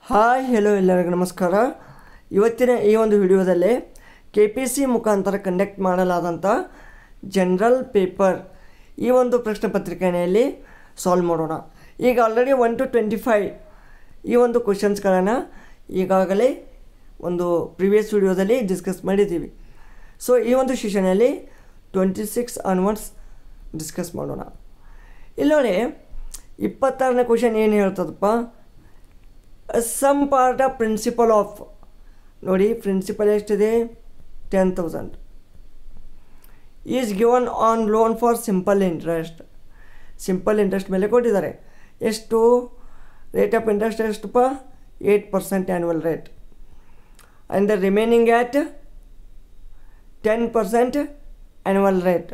Hi hello ಎಲ್ಲರಿಗೂ ನಮಸ್ಕಾರ. ಇವತ್ತಿನ ಈ ಒಂದು ವಿಡಿಯೋದಲ್ಲಿ KPC ಮುಖಾಂತರ ಕಂಡಕ್ಟ್ ಮಾಡಲಾದಂಥ ಜನರಲ್ ಪೇಪರ್ ಈ ಒಂದು ಪ್ರಶ್ನೆ ಪತ್ರಿಕೆಯಲ್ಲಿ ಸಾಲ್ವ್ ಮಾಡೋಣ. ಈಗ ಆಲ್ರೆಡಿ 1 to 25 ಈ ಒಂದು ಕ್ವಶನ್ಸ್ಗಳನ್ನು ಈಗಾಗಲೇ ಒಂದು ಪ್ರಿವಿಯಸ್ ವಿಡಿಯೋದಲ್ಲಿ ಡಿಸ್ಕಸ್ ಮಾಡಿದ್ದೀವಿ. ಸೊ ಈ ಒಂದು ಸೆಷನಲ್ಲಿ 26 ಆನ್ವರ್ಡ್ಸ್ ಡಿಸ್ಕಸ್ ಮಾಡೋಣ. ಇಲ್ಲಿ ನೋಡಿ 26ನೇ ಕ್ವಶನ್ ಏನು ಹೇಳ್ತದಪ್ಪ, some part of principal of, ನೋಡಿ ಪ್ರಿನ್ಸಿಪಲ್ ಎಷ್ಟಿದೆ 10,000 is given on loan for simple interest. Simple interest ಮೇಲೆ ಕೊಟ್ಟಿದ್ದಾರೆ. ಎಷ್ಟು ರೇಟ್ ಆಫ್ ಇಂಟ್ರೆಸ್ಟ್ ಎಷ್ಟಪ್ಪ, 8% annual rate, and the remaining at 10% annual rate.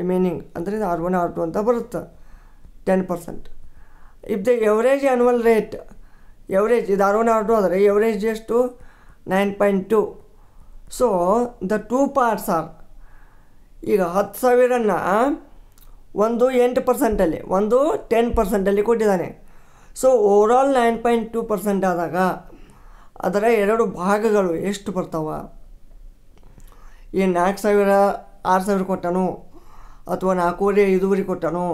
Remaining ಅಂದರೆ R1 R2 ಅಂತ ಬರುತ್ತೆ 10%. If the average annual rate, average ಇದು R1 R2 ಆದರೆ average ಎಷ್ಟು 9.2. So the two parts are, ಈಗ 10,000ನ ಒಂದು 8%ಅಲ್ಲಿ ಒಂದು 10%ಅಲ್ಲಿ ಕೊಟ್ಟಿದ್ದಾನೆ. ಸೊ ಓವರಾಲ್ 9.2% ಆದಾಗ ಅದರ ಎರಡು ಭಾಗಗಳು ಎಷ್ಟು ಬರ್ತಾವ, ಈ 4,000 6,000 ಕೊಟ್ಟನು, ಅಥವಾ 4,500 5,000 ಕೊಟ್ಟನು,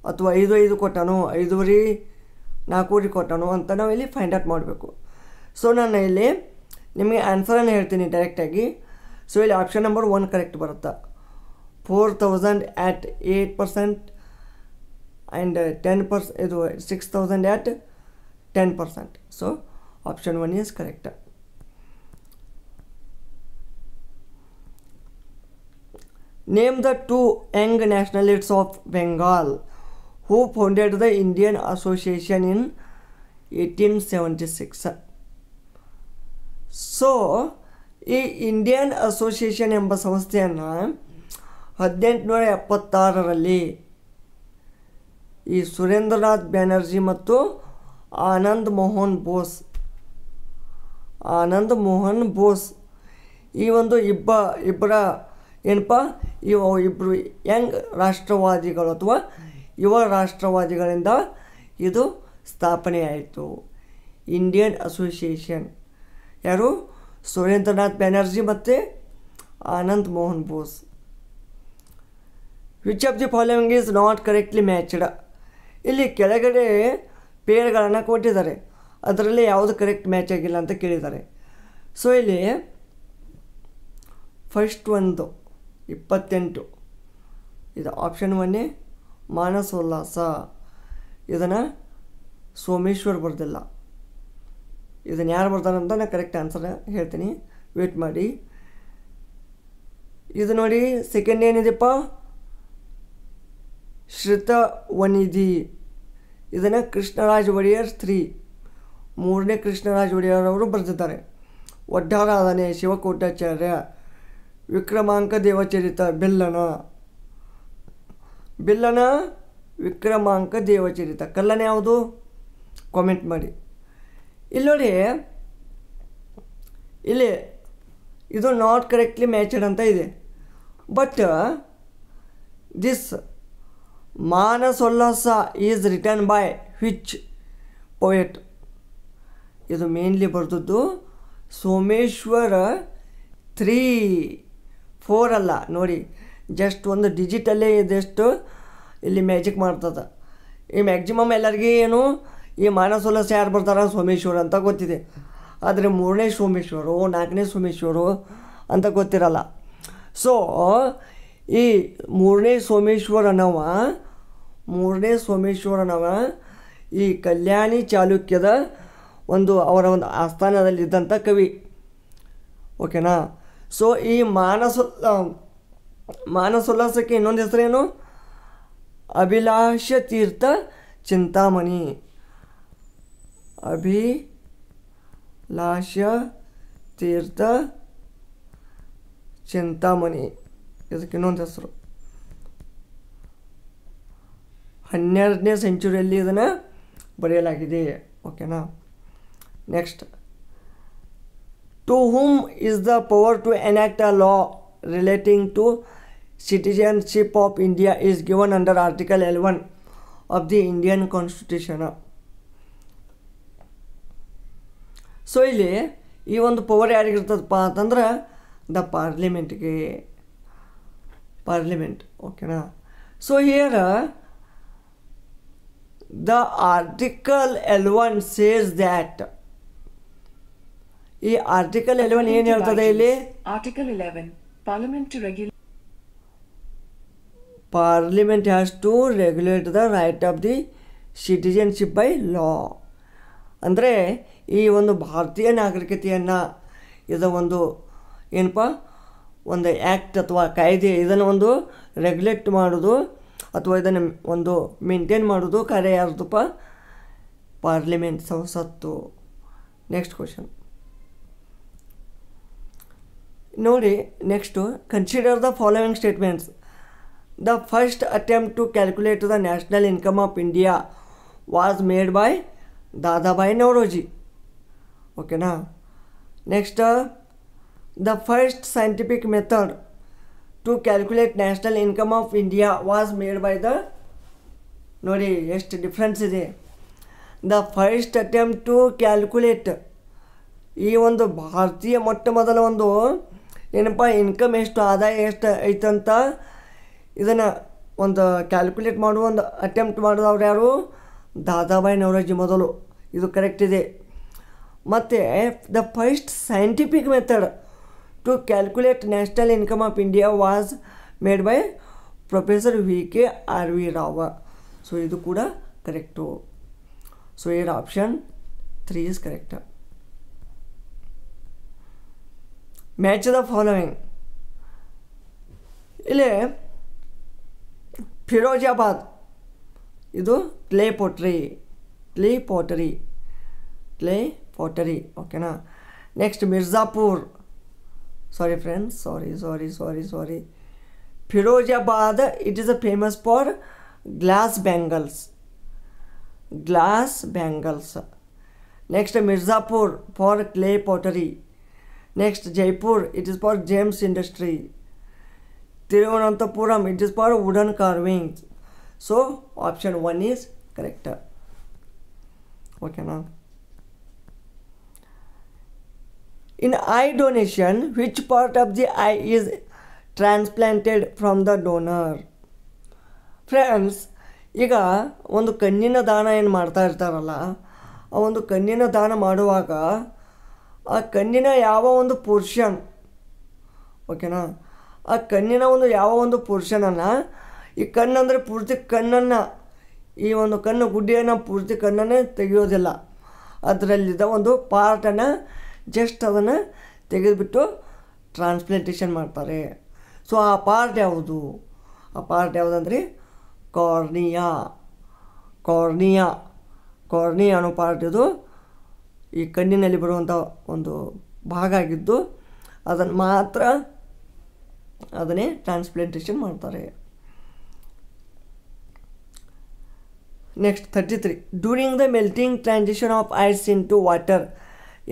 ಅಥವಾ 5,500 ಕೊಟ್ಟನು, 5,500 4,000 ಕೊಟ್ಟನು ಅಂತ ನಾವು ಇಲ್ಲಿ ಫೈಂಡ್ ಔಟ್ ಮಾಡಬೇಕು. ಸೊ ನಾನು ಇಲ್ಲಿ ನಿಮಗೆ ಆನ್ಸರನ್ನು ಹೇಳ್ತೀನಿ ಡೈರೆಕ್ಟಾಗಿ. ಸೊ ಇಲ್ಲಿ ಆಪ್ಷನ್ ನಂಬರ್ 1 ಕರೆಕ್ಟ್ ಬರುತ್ತೆ. 4,000 at 8% ಆ್ಯಂಡ್ 10%, ಇದು 6,000 at 10%. So option 1 is correct. Name the two young nationalists of Bengal who founded the Indian Association in 1876. So ಈ ಇಂಡಿಯನ್ ಅಸೋಸಿಯೇಷನ್ ಎಂಬ ಸಂಸ್ಥೆಯನ್ನು 1876ರಲ್ಲಿ ಈ ಸುರೇಂದ್ರನಾಥ್ ಬ್ಯಾನರ್ಜಿ ಮತ್ತು ಆನಂದ್ ಮೋಹನ್ ಬೋಸ್ ಈ ಒಂದು ಇಬ್ಬರ ಏನಪ್ಪ, ಇಬ್ಬರು ಯಂಗ್ ರಾಷ್ಟ್ರವಾದಿಗಳು ಅಥವಾ ಯುವ ರಾಷ್ಟ್ರವಾದಿಗಳಿಂದ ಇದು ಸ್ಥಾಪನೆ ಆಯಿತು. ಇಂಡಿಯನ್ ಅಸೋಸಿಯೇಷನ್ ಯಾರು, ಸುರೇಂದ್ರನಾಥ್ ಬ್ಯಾನರ್ಜಿ ಮತ್ತು Anand Mohan Bose. Which of the following is not correctly matched. ಇಲ್ಲಿ ಕೆಳಗಡೆ ಪೇರ್ಗಳನ್ನು ಕೊಟ್ಟಿದ್ದಾರೆ, ಅದರಲ್ಲಿ ಯಾವುದು ಕರೆಕ್ಟ್ ಮ್ಯಾಚ್ ಆಗಿಲ್ಲ ಅಂತ ಕೇಳಿದ್ದಾರೆ. ಸೊ ಇಲ್ಲಿ ಫಸ್ಟ್ ಒಂದು 28, ಇದು ಆಪ್ಷನ್ 1 ಮಾನಸೋಲ್ಲಾಸ, ಇದನ್ನು ಸೋಮೇಶ್ವರ್ ಬರ್ದಿಲ್ಲ. ಇದನ್ನು ಯಾರು ಬರ್ತಾರಂತ ನಾನು ಕರೆಕ್ಟ್ ಆನ್ಸರ್ ಹೇಳ್ತೀನಿ, ವೇಟ್ ಮಾಡಿ. ಇದು ನೋಡಿ ಸೆಕೆಂಡ್ ಏನಿದೆಪ್ಪ, ಶ್ರುತವನಿಧಿ, ಇದನ್ನು ಕೃಷ್ಣರಾಜ್ ಒಡೆಯರ್ 3, ಮೂರನೇ ಕೃಷ್ಣರಾಜ್ ಒಡೆಯರ್ ಅವರು ಬರೆದಿದ್ದಾರೆ. ಒಡ್ಡಾರಾಧನೆ ಶಿವಕೋಟಾಚಾರ್ಯ, ವಿಕ್ರಮಾಂಕ ದೇವಚರಿತ ಬಿಲ್ಲನ ವಿಕ್ರಮಾಂಕ ದೇವಚರಿತ. ಕಲ್ಲನ ಯಾವುದು ಕಾಮೆಂಟ್ ಮಾಡಿ. ಇಲ್ಲಿ ನೋಡಿ, ಇಲ್ಲಿ ಇದು ನಾಟ್ ಕರೆಕ್ಟ್ಲಿ ಮ್ಯಾಚ್ಡ್ ಅಂತ ಇದೆ. But this Manasollasa is return by which poet. ಇದು ಮೇನ್ಲಿ ಬರೆದದ್ದು ಸೋಮೇಶ್ವರ 3, 4 ಅಲ್ಲ. ನೋಡಿ ಜಸ್ಟ್ ಒಂದು ಡಿಜಿಟಲ್ಲೇ ಇದೆಷ್ಟು ಇಲ್ಲಿ ಮ್ಯಾಜಿಕ್ ಮಾಡ್ತದೆ. ಈ ಮ್ಯಾಕ್ಸಿಮಮ್ ಎಲ್ಲರಿಗೂ ಏನು ಈ ಮಾನಸೋಲ್ಲಾಸ ಯಾರು ಬರ್ತಾರೆ, ಸೋಮೇಶ್ವರ ಅಂತ ಗೊತ್ತಿದೆ. ಆದರೆ 3ನೇ ಸೋಮೇಶ್ವರು 4ನೇ ಸೋಮೇಶ್ವರು ಅಂತ ಗೊತ್ತಿರಲ್ಲ. ಸೊ ಈ 3ನೇ ಸೋಮೇಶ್ವರನವ ಈ ಕಲ್ಯಾಣಿ ಚಾಲುಕ್ಯದ ಅವರ ಒಂದು ಆಸ್ಥಾನದಲ್ಲಿದ್ದಂಥ ಕವಿ. ಓಕೆನಾ. ಸೊ ಈ ಮಾನಸೋಲ್ಲಾಸಕ್ಕೆ ಇನ್ನೊಂದು ಹೆಸರೇನು, ಅಭಿಲಾಷ ತೀರ್ಥ ಚಿಂತಾಮಣಿ. ಅಭಿಲಾಷ ತೀರ್ಥ ಚಿಂತಾಮಣಿ ಇದಕ್ಕೆ ಇನ್ನೊಂದು ಹೆಸರು. 12ನೇ ಸೆಂಚುರಿಯಲ್ಲಿ ಇದನ್ನು ಬರೆಯಲಾಗಿದೆ. ಓಕೆನಾ. Next, to whom is the power to enact a law relating to citizenship of India is given under Article L1 of the Indian constitution. So ಇಲ್ಲಿ ಈ ಒಂದು ಪವರ್ ಯಾರಿಗಿರ್ತದಪ್ಪ ಅಂತಂದ್ರೆ ದ ಪಾರ್ಲಿಮೆಂಟ್ಗೆ, ಪಾರ್ಲಿಮೆಂಟ್. ಓಕೆನಾ. So here the article 11 says that, ಈ article 11 ಏನು ಹೇಳ್ತದೆ ಇಲ್ಲಿ? Article 11 parliament has to regulate the right of the citizenship by law. ಅಂದರೆ ಈ ಒಂದು ಭಾರತೀಯ ನಾಗರಿಕತೆಯನ್ನು ಇದು ಒಂದು ಏನಪ್ಪ ಒಂದು ಆ್ಯಕ್ಟ್ ಅಥವಾ ಕಾಯ್ದೆ ಇದನ್ನು ಒಂದು ರೆಗ್ಯುಲೇಟ್ ಮಾಡೋದು ಅಥವಾ ಇದನ್ನು ಒಂದು ಮೇಂಟೈನ್ ಮಾಡೋದು ಕಾರ್ಯ ಯಾರ್ದಪ್ಪ? ಪಾರ್ಲಿಮೆಂಟ್, ಸಂಸತ್ತು. ನೆಕ್ಸ್ಟ್ ಕ್ವಶನ್ ನೋಡಿ. Next consider the following statements. The first attempt to calculate the national income of India was made by Dadabhai Naoroji. ಓಕೆನಾ. Next the first scientific method to calculate national income of India was made by the, ನೋಡಿ ಎಷ್ಟು difference ಇದೆ. The first attempt to calculate, ಈ ಒಂದು ಭಾರತೀಯ ಮೊಟ್ಟ ಮೊದಲ ಒಂದು ಏನಪ್ಪ ಇನ್ಕಮ್ ಎಷ್ಟು, ಆದಾಯ ಎಷ್ಟು ಐತಂತ ಇದನ್ನು ಒಂದು ಕ್ಯಾಲ್ಕುಲೇಟ್ ಮಾಡುವ ಒಂದು ಅಟೆಂಪ್ಟ್ ಮಾಡಿದವ್ರು ಯಾರು? ದಾದಾಬಾಯಿ ನವರೋಜಿ ಮೊದಲು. ಇದು ಕರೆಕ್ಟ್ ಇದೆ. ಮತ್ತು the first scientific method to calculate national income of India was made by professor VK RV Rao. So ಇದು ಕೂಡ correct. So our option 3 is correct. Match the following. ಇಲ್ಲಿ ಫಿರೋಜಾಬಾದ್ ಇದು ಕ್ಲೇ ಪೋಟರಿ. ಓಕೆನಾ. Next Mirzapur, sorry friends, sorry. Firozabad it is a famous for glass bangles. Next Mirzapur for clay pottery. Next Jaipur it is for gems industry. Thiruvananthapuram it is for wooden carvings. So option 1 is correct. ಓಕೆನಾ. In eye donation which part of the eye is transplanted from the donor? Friends, ಈಗ ಒಂದು ಕಣ್ಣಿನ ದಾನ ಏನು ಮಾಡ್ತಾ ಇರ್ತಾರಲ್ಲ, ಆ ಒಂದು ಕಣ್ಣಿನ ದಾನ ಮಾಡುವಾಗ ಆ ಕಣ್ಣಿನ ಯಾವ ಒಂದು ಪೋರ್ಷನ್, ಓಕೆನಾ, ಆ ಕಣ್ಣಿನ ಒಂದು ಯಾವ ಒಂದು ಪೋರ್ಷನನ್ನು, ಈ ಕಣ್ಣಂದರೆ ಪೂರ್ತಿ ಕಣ್ಣನ್ನು, ಈ ಒಂದು ಕಣ್ಣು ಗುಡ್ಡೆಯನ್ನು ಪೂರ್ತಿ ಕಣ್ಣನ್ನೇ ತೆಗೆಯೋದಿಲ್ಲ, ಅದರಲ್ಲಿದ್ದ ಒಂದು ಪಾರ್ಟನ್ನು ಜಸ್ಟ್ ಅದನ್ನು ತೆಗೆದುಬಿಟ್ಟು ಟ್ರಾನ್ಸ್ಪ್ಲಾಂಟೇಷನ್ ಮಾಡ್ತಾರೆ. ಸೊ ಆ ಪಾರ್ಟ್ ಯಾವುದು? ಆ ಪಾರ್ಟ್ ಯಾವುದಂದ್ರೆ ಕಾರ್ನಿಯಾ ಅನ್ನೋ ಪಾರ್ಟ್ ಇದು ಈ ಕಣ್ಣಿನಲ್ಲಿ ಬರುವಂಥ ಒಂದು ಭಾಗ ಆಗಿದ್ದು ಅದನ್ನೇ ಟ್ರಾನ್ಸ್ಪ್ಲಾಂಟೇಷನ್ ಮಾಡ್ತಾರೆ. Next 33. During the melting transition of ice into water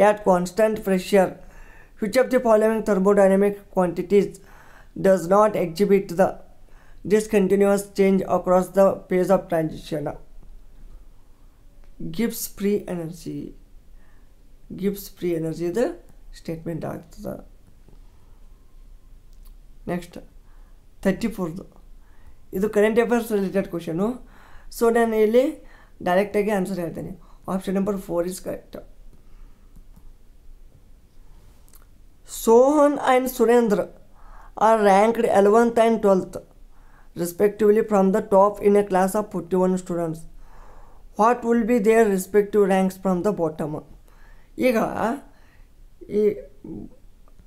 at constant pressure, which of the following thermodynamic quantities does not exhibit the discontinuous change across the phase of transition? Gibbs free energy the statement ಆಗ್ತದೆ. Next 34. ಇದು current affairs related question. So ನಾನು ಇಲ್ಲಿ ಡೈರೆಕ್ಟಾಗಿ answer ಹೇಳ್ತೇನೆ. Option number 4 is correct. Sohan and Surendra are ranked 11th and 12th respectively from the top in a class of 41 students. What will be their respective ranks from the bottom? ಈಗ ಈ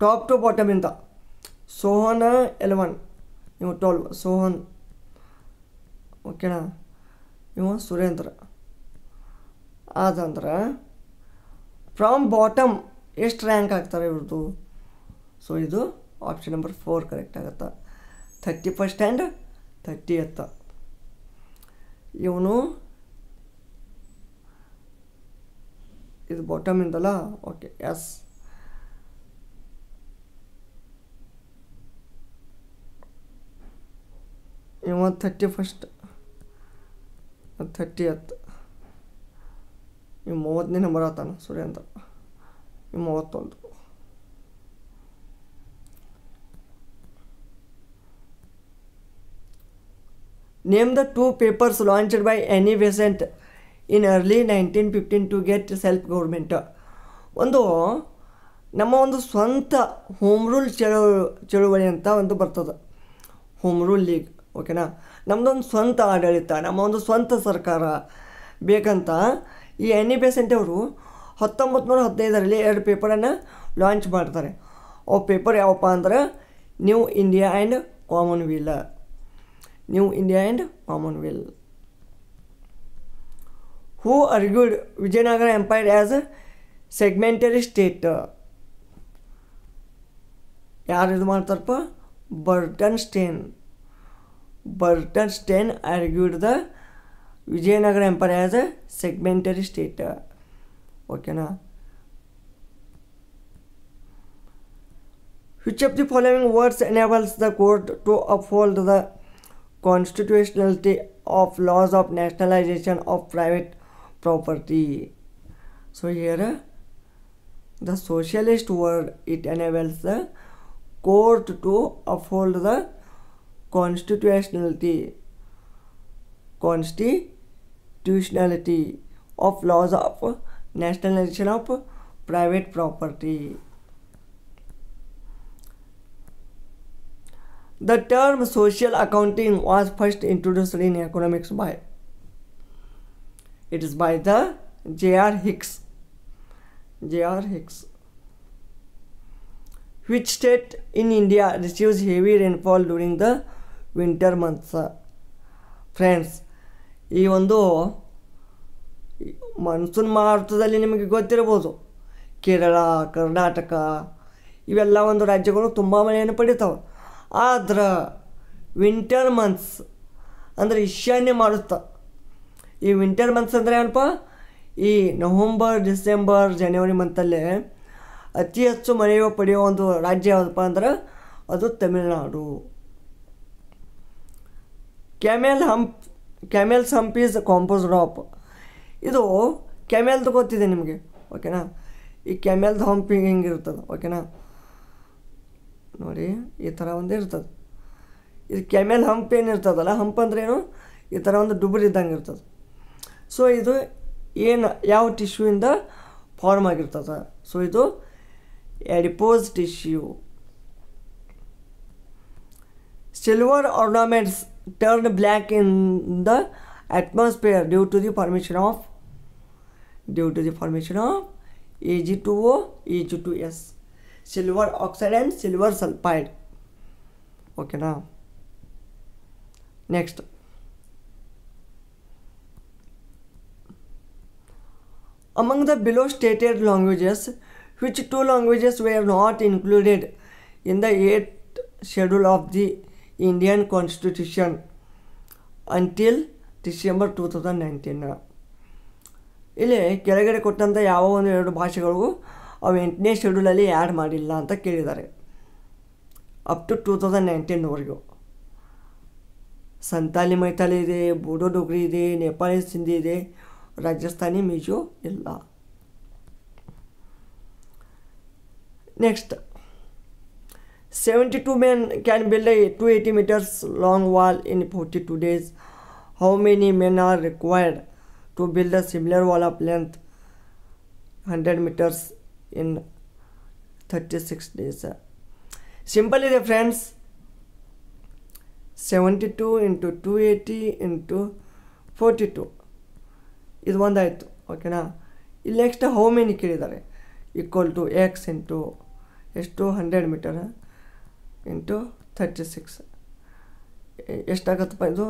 top two bottom ಇಂದ ಸೋಹನ್ 11, ಇವು 12. ಸೋಹನ್ ಓಕೆನಾ, ಇವು Surendra. ಆದಂದ್ರೆ from bottom ಎಷ್ಟು rank ಆಗ್ತಾರೆ ಇವ್ರದ್ದು? So ಇದು ಆಪ್ಷನ್ ನಂಬರ್ 4 ಕರೆಕ್ಟ್ ಆಗುತ್ತೆ. 31st and 30th. ಇವನು ಇದು ಬಾಟಮ್ ಇಂದಲ್ಲ, ಓಕೆ, ಎಸ್. ಇವ 31st. 30th. ಇವು 30ನೇ ನಂಬರ್ ಆತಾನ ಸುರೇಂದ್ರ. ಇವು 31. Name the 2 papers launched by Annie Besant in early 1915 to get self-government. ಒಂದು ನಮ್ಮ ಒಂದು ಸ್ವಂತ ಹೋಮ್ ರೂಲ್ ಚಳುವಳಿ ಅಂತ ಒಂದು ಬರ್ತದೆ, ಹೋಮ್ ರೂಲ್ ಲೀಗ್. ಓಕೆನಾ, ನಮ್ಮದೊಂದು ಸ್ವಂತ ಆಡಳಿತ, ನಮ್ಮ ಒಂದು ಸ್ವಂತ ಸರ್ಕಾರ ಬೇಕಂತ ಈ ಎನ್ನಿ ಬೆಸೆಂಟ್ ಅವರು 1915ರಲ್ಲಿ 2 ಪೇಪರನ್ನು ಲಾಂಚ್ ಮಾಡ್ತಾರೆ. ಅವು ಪೇಪರ್ ಯಾವಪ್ಪ ಅಂದ್ರೆ New India and Commonwealth. New India and Commonwealth. Who argued Vijayanagara empire as a segmentary state. ಯಾರು ಇದು ಮಾಡ್ತಾರಪ್ಪ? Burton Stein argued the Vijayanagara empire as a segmentary state. ಓಕೆನಾ. Which of the following words enables the court to uphold the constitutionality of laws of nationalization of private property? So here the socialist word, it enables the court to uphold the constitutionality of laws of nationalization of private property. The term social accounting was first introduced in economics by, it is by the J.R. Hicks. Which state in India receives heavy rainfall during the winter months? Friends, ಈ ಒಂದು monsoon ಮಾರುತದಲ್ಲಿ ನಿಮಗೆ ಗೊತ್ತಿರಬಹುದು ಕೇರಳ, ಕರ್ನಾಟಕ ಇವೆಲ್ಲ ಒಂದು ರಾಜ್ಯಗಳು ತುಂಬ ಮಳೆಯನ್ನು ಪಡಿತಾವೆ. ಆದ್ರೆ winter months ಅಂದರೆ ಈಶಾನ್ಯ ಮಾರುತ, ಈ ವಿಂಟರ್ ಮಂತ್ಸ್ ಅಂದರೆ ಏನಪ್ಪ, ಈ ನವಂಬರ್, ಡಿಸೆಂಬರ್, ಜನವರಿ ಮಂತಲ್ಲೇ ಅತಿ ಹೆಚ್ಚು ಮಳೆ ಪಡೆಯುವ ಒಂದು ರಾಜ್ಯ ಯಾವುದಪ್ಪ ಅಂದ್ರೆ ಅದು Tamil Nadu. ಕ್ಯಾಮೆಲ್ಸ್ hump is composed of. ಇದು ಕ್ಯಾಮೆಲ್ದು ಗೊತ್ತಿದೆ ನಿಮಗೆ, ಓಕೆನಾ. ಈ ಕ್ಯಾಮೆಲ್ದು ಹಂಪ್ ಹಿಂಗಿರ್ತದೆ, ಓಕೆನಾ. ನೋಡಿ ಈ ಥರ ಒಂದು ಇರ್ತದೆ. ಇದು ಕ್ಯಾಮೆಲ್ ಹಂಪ್ ಏನಿರ್ತದಲ್ಲ, ಹಂಪ್ ಅಂದ್ರೆ ಏನು, ಈ ಥರ ಒಂದು ಡುಬುರಿ ಇದ್ದಂಗೆ ಇರ್ತದೆ. ಸೊ ಇದು ಏನು ಯಾವ ಟಿಶ್ಯೂಯಿಂದ ಫಾರ್ಮ್ ಆಗಿರ್ತದೆ? ಸೊ ಇದು adipose tissue. Silver ornaments turn black in the atmosphere due to the formation of Ag2O, Ag2S, silver oxide and silver sulfide. Okay, now next, among the below stated languages, which 2 languages were not included in the 8th schedule of the Indian Constitution until December 2019? ಇಲ್ಲಿ ಕೆಳಗಡೆ ಕೊಟ್ಟಂಥ ಯಾವ ಒಂದು 2 ಭಾಷೆಗಳಿಗೂ ಅವು 8ನೇ ಶೆಡ್ಯೂಲಲ್ಲಿ add ಮಾಡಿಲ್ಲ ಅಂತ ಕೇಳಿದ್ದಾರೆ. Up to 2019ವರೆಗೂ Santali ಮೈಥಾಲಿ ಇದೆ, ಬೋಡೋ ಡೋಗ್ರಿ ಇದೆ, ನೇಪಾಳಿ ಸಿಂಧಿ ಇದೆ, ರಾಜಸ್ಥಾನಿ ಮಿಜೋ ಇಲ್ಲ. Next, 72 men can build a 280 meters long wall in 42 days. How many men are required to build a similar wall of length 100 meters in 36 days? Simple ಇದೆ friends. 72 into 280 into 42 ಇದು ಒಂದಾಯಿತು, ಓಕೆನಾ. ಇಲ್ಲಿ next how many ಕೇಳಿದ್ದಾರೆ. Equal to X into ಎಷ್ಟು 100 metre into 36 ಎಷ್ಟಾಗತ್ತಪ್ಪ ಇದು?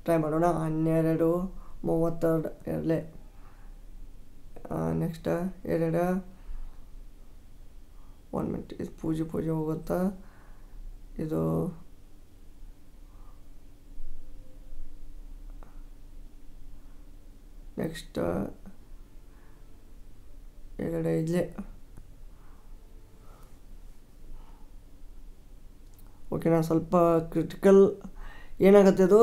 Try ಮಾಡೋಣ. 12 32 ಎರಡಲೇ. Next 2 1 minute, ಇದು ಪೂಜೆ ಹೋಗುತ್ತಾ? ಇದು ನೆಕ್ಸ್ಟ್ 2 ಇಲ್ಲೇ. ಓಕೆ, ನಾನು ಸ್ವಲ್ಪ ಕ್ರಿಟಿಕಲ್ ಏನಾಗುತ್ತೆ ಇದು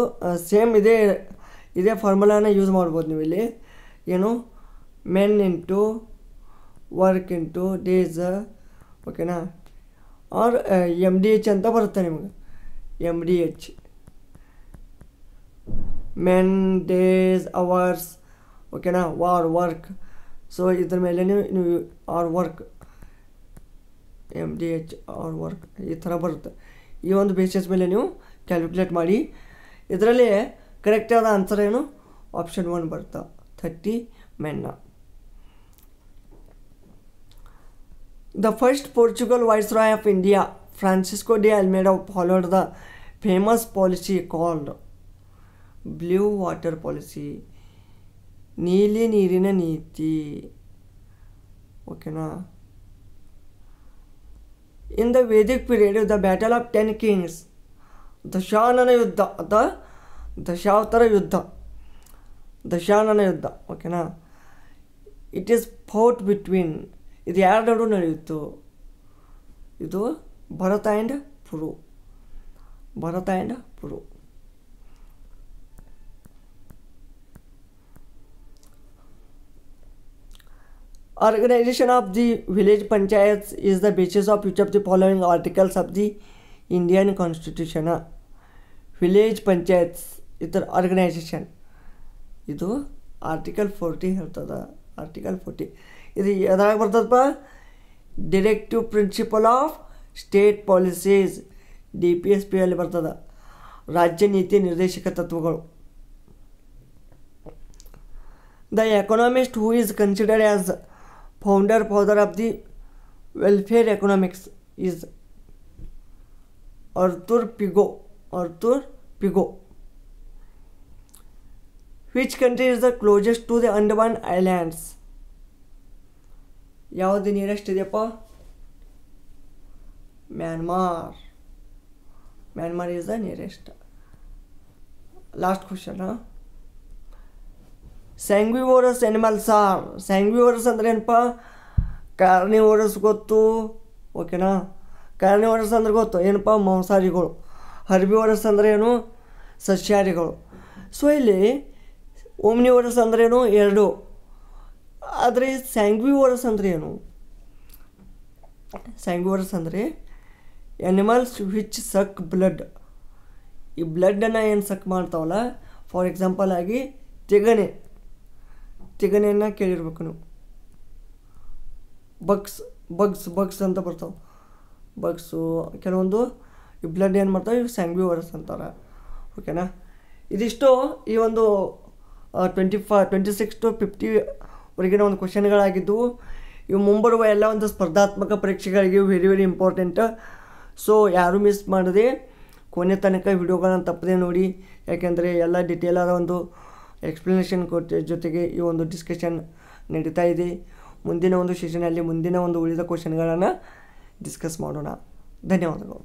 ಸೇಮ್ ಇದೇ ಫಾರ್ಮುಲಾನ ಯೂಸ್ ಮಾಡ್ಬೋದು ನೀವು ಇಲ್ಲಿ. ಏನು men into work into days, ಓಕೆನಾ, ಆರ್ MDH ಅಂತ ಬರುತ್ತೆ ನಿಮಗೆ. MDH ಮೆನ್, ಡೇಸ್, ಅವರ್ಸ್, ಓಕೆನಾ, ವರ್ಕ್. ಸೊ ಇದ್ರ ಮೇಲೆ ನೀವು or work MDH or work ಈ ಥರ ಬರುತ್ತೆ. ಈ ಒಂದು ಬೇಸಿಸ್ ಮೇಲೆ ನೀವು ಕ್ಯಾಲ್ಕುಲೇಟ್ ಮಾಡಿ. ಇದರಲ್ಲಿ ಕರೆಕ್ಟಾದ ಆನ್ಸರ್ ಏನು? ಆಪ್ಷನ್ 1 ಬರುತ್ತೆ, 30 ಮೆನ್ನ. The first Portugal Viceroy of India, Francisco de Almeida, followed the famous policy called Blue Water Policy, ನೀಲಿ ನೀರಿನ ನೀತಿ, ಓಕೆನಾ. In the Vedic period, the Battle of 10 Kings, ದಶಾನನ ಯುದ್ಧ ಅಥವಾ ದಶಾವತಾರ ಯುದ್ಧ, ದಶಾನನ ಯುದ್ಧ, ಓಕೆನಾ. ಇಟ್ ಈಸ್ ಫೌಟ್ ಬಿಟ್ವೀನ್, ಇದು ಯಾರ ನಡು ನಡೆಯಿತು? ಇದು Bharata and Puru, Bharata and Puru. Organization of the village panchayats is the basis of which of the following articles of the Indian Constitution? Village panchayats ಇದರ ಆರ್ಗನೈಸೇಷನ್ ಇದು ಆರ್ಟಿಕಲ್ 40 ಹೇಳ್ತದ. ಆರ್ಟಿಕಲ್ 40 ಇದು ಎದ್ರಾಗ ಬರ್ತದಪ್ಪ? Directive principle of state policies, DPSP ಅಲ್ಲಿ ಬರ್ತದ. ರಾಜ್ಯ ನೀತಿ ನಿರ್ದೇಶಕ ತತ್ವಗಳು. The economist who is considered as father of the welfare economics is Arthur Pigou. Arthur Pigou. Which country is the closest to the Andaman Islands? ಯಾವುದು nearest ಇದೆಯಪ್ಪ? Myanmar. Myanmar is the nearest. Last question. Sanguivorous animals are, sanguivorous ಅಂದ್ರೆ ಏನಪ್ಪ? Carnivorous ಗೊತ್ತು, ಓಕೆನಾ. Carnivorous ಅಂದ್ರೆ ಗೊತ್ತು ಏನಪ್ಪ? ಮಾಂಸಾಹಾರಿಗಳು. ಹರ್ಬಿವೋರಸ್ ಅಂದ್ರೆ ಏನು? ಸಸ್ಯಾಹಾರಿಗಳು. ಸೊ ಇಲ್ಲಿ ಓಮ್ನಿವೋರಸ್ ಅಂದ್ರೇನು? ಎರಡು. ಆದರೆ ಸ್ಯಾಂಗ್ವಿವೋರಸ್ ಅಂದರೆ ಏನು? ಸ್ಯಾಂಗ್ವಿವೋರಸ್ ಅಂದರೆ ಎನಿಮಲ್ಸ್ ವಿಚ್ ಸಕ್ ಬ್ಲಡ್. ಈ ಬ್ಲಡ್ಡನ್ನು ಏನು ಸಕ್ ಮಾಡ್ತಾವಲ್ಲ, ಫಾರ್ ಎಕ್ಸಾಂಪಲ್ ಆಗಿ ತಿಗಣೆಯನ್ನು ಕೇಳಿರ್ಬೇಕು ನೀವು. ಬಗ್ಸ್ ಅಂತ ಬರ್ತಾವೆ. ಬಗ್ಸು ಕೆಲವೊಂದು ಈ ಬ್ಲಡ್ ಏನು ಮಾಡ್ತಾವೆ, ಇವು ಸ್ಯಾಂಗ್ವಿವೋರಸ್ ಅಂತಾರೆ, ಓಕೆನಾ. ಇದಿಷ್ಟು ಈ ಒಂದು 26 to 50 ವರೆಗಿನ ಒಂದು ಕ್ವಶನ್ಗಳಾಗಿದ್ದವು. ಇವು ಮುಂಬರುವ ಎಲ್ಲ ಒಂದು ಸ್ಪರ್ಧಾತ್ಮಕ ಪರೀಕ್ಷೆಗಳಿಗೆ ವೆರಿ ವೆರಿ ಇಂಪಾರ್ಟೆಂಟ್. ಸೊ ಯಾರೂ ಮಿಸ್ ಮಾಡದೆ ಕೊನೆ ತನಕ ವಿಡಿಯೋಗಳನ್ನು ತಪ್ಪದೆ ನೋಡಿ. ಯಾಕೆಂದರೆ ಎಲ್ಲ ಡಿಟೇಲಾದ ಒಂದು ಎಕ್ಸ್ಪ್ಲನೇಷನ್ ಜೊತೆಗೆ ಈ ಒಂದು ಡಿಸ್ಕಷನ್ ನಡೀತಾ ಇದೆ. ಮುಂದಿನ ಒಂದು ಸೆಷನಲ್ಲಿ ಮುಂದಿನ ಒಂದು ಉಳಿದ ಕ್ವಶನ್ಗಳನ್ನು ಡಿಸ್ಕಸ್ ಮಾಡೋಣ. ಧನ್ಯವಾದಗಳು.